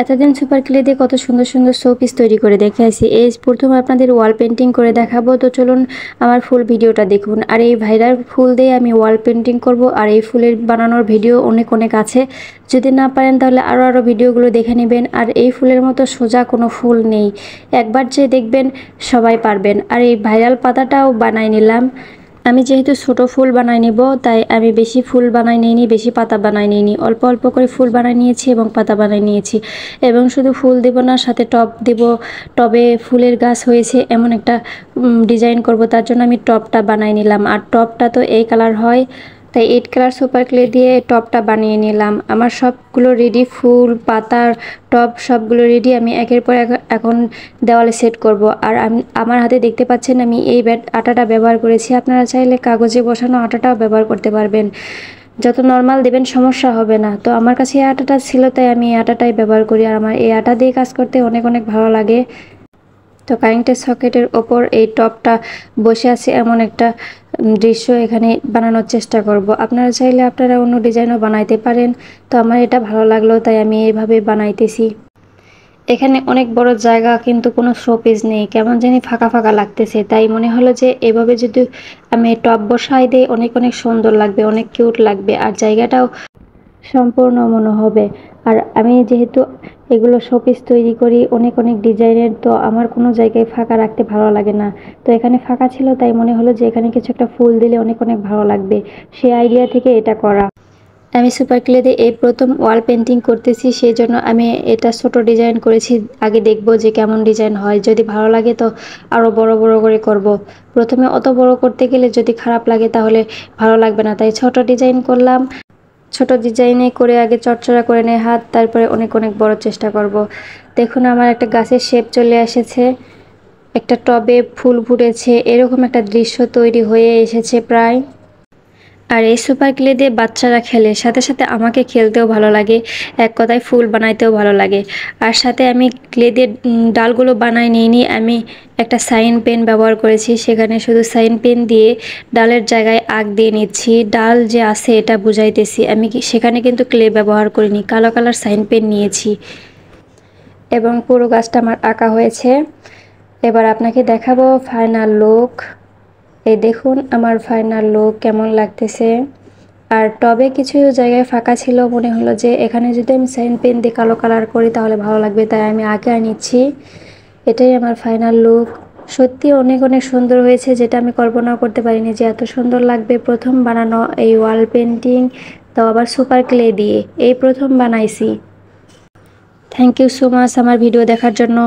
এতদিন super clay দিয়ে কত সুন্দর সুন্দর শোপিস তৈরি করে দেখাইছি। এই প্রথম আপনাদের ওয়াল পেন্টিং করে দেখাবো। তো চলুন আমার ফুল ভিডিওটা দেখুন। আর এই ভাইরাল ফুল দিয়ে আমি ওয়াল পেন্টিং করব। আর এই ফুলের বানানোর ভিডিও অনেক অনেক আছে, যদি না পারেন তাহলে আরও ভিডিওগুলো দেখে নেবেন। আর এই ফুলের মতো সোজা কোনো ফুল নেই, একবার যে দেখবেন সবাই পারবেন। আর এই ভাইরাল পাতাটাও বানাই নিলাম। আমি যেহেতু ছোট ফুল বানাই নিব, তাই আমি বেশি ফুল বানাই নিইনি, বেশি পাতা বানাই নিইনি, অল্প অল্প করে ফুল বানাই নিয়েছি এবং পাতা বানাই নিয়েছি। এবং শুধু ফুল দেব না, সাথে টব দেব। টবে ফুলের গাছ হয়েছে এমন একটা ডিজাইন করব, তার জন্য আমি টবটা বানাই নিলাম। আর টবটা তো এই কালার হয়, তাই 8 কালার সুপার ক্লে দিয়ে টবটা বানিয়ে নিলাম। আমার সবগুলো রেডি, ফুল, পাতার টব সবগুলো রেডি। আমি একের পর এক এখন দেওয়ালে সেট করব। আর আমার হাতে দেখতে পাচ্ছেন আমি এই আটাটা ব্যবহার করেছি। আপনারা চাইলে কাগজে বসানো আটাটাও ব্যবহার করতে পারবেন, যত নর্মাল দেবেন সমস্যা হবে না। তো আমার কাছে এই আটাটা ছিল, তাই আমি এই আটাটাই ব্যবহার করি। আর আমার এই আটা দিয়ে কাজ করতে অনেক অনেক ভালো লাগে। তো কারেন্টের সকেটের ওপর এই টপটা বসে আছে এমন একটা দৃশ্য এখানে বানানোর চেষ্টা করব। আপনারা চাইলে আপনারা অন্য ডিজাইনও বানাইতে পারেন। তো আমার এটা ভালো লাগলো, তাই আমি এইভাবে বানাইতেছি। এখানে অনেক বড় জায়গা, কিন্তু কোনো শোপিস নেই, কেমন জানি ফাঁকা ফাঁকা লাগতেছে। তাই মনে হলো যে এভাবে যদি আমি টপ বসাই দিই অনেক অনেক সুন্দর লাগবে, অনেক কিউট লাগবে, আর জায়গাটাও সম্পূর্ণ মনে হবে। আর আমি যেহেতু এগুলো শোপিস তৈরি করি অনেক অনেক ডিজাইনের, তো আমার কোনো জায়গায় ফাঁকা রাখতে ভালো লাগে না। তো এখানে ফাঁকা ছিল, তাই মনে হলো যে এখানে কিছু একটা ফুল দিলে অনেক অনেক ভালো লাগবে, সেই আইডিয়া থেকে এটা করা। আমি সুপার ক্লে দিয়ে এই প্রথম ওয়াল পেন্টিং করতেছি, সেই জন্য আমি এটা ছোট ডিজাইন করেছি। আগে দেখব যে কেমন ডিজাইন হয়, যদি ভালো লাগে তো আরও বড় বড় করে করব। প্রথমে অত বড় করতে গেলে যদি খারাপ লাগে তাহলে ভালো লাগবে না, তাই ছোট ডিজাইন করলাম। ছোট ডিজাইনে করে আগে চড়চড়া করে নেয় হাত, তারপরে অনেক অনেক বড় চেষ্টা করব। দেখুন আমার একটা গাছের শেপ চলে এসেছে, একটা টবে ফুল ফুটেছে, এরকম একটা দৃশ্য তৈরি হয়ে এসেছে প্রায়। আর এই সুপার ক্লে দিয়ে বাচ্চারা খেলে, সাথে সাথে আমাকে খেলতেও ভালো লাগে, এক কথায় ফুল বানাইতেও ভালো লাগে। আর সাথে আমি ক্লে দিয়ে ডালগুলো বানাই নিইনি, আমি একটা সাইন পেন ব্যবহার করেছি। সেখানে শুধু সাইন পেন দিয়ে ডালের জায়গায় আঁক দিয়ে নিচ্ছি, ডাল যে আছে এটা বুঝাইতেছি। আমি সেখানে কিন্তু ক্লে ব্যবহার করিনি, কালো কালার সাইন পেন নিয়েছি। এবং পুরো গাছটা আমার আঁকা হয়েছে। এবার আপনাকে দেখাবো ফাইনাল লুক। এই দেখুন আমার ফাইনাল লুক কেমন লাগতেছে। আর টবে কিছু জায়গায় ফাঁকা ছিল, মনে হলো যে এখানে যদি আমি সাইন পেন দিয়ে কালো কালার করি তাহলে ভালো লাগবে, তাই আমি আঁকে নিচ্ছি। এটাই আমার ফাইনাল লুক। সত্যি অনেক অনেক সুন্দর হয়েছে, যেটা আমি কল্পনাও করতে পারিনি যে এত সুন্দর লাগবে। প্রথম বানানো এই ওয়াল পেন্টিং, তাও আবার সুপার ক্লে দিয়ে, এই প্রথম বানাইছি। থ্যাংক ইউ সো মাচ আমার ভিডিও দেখার জন্য।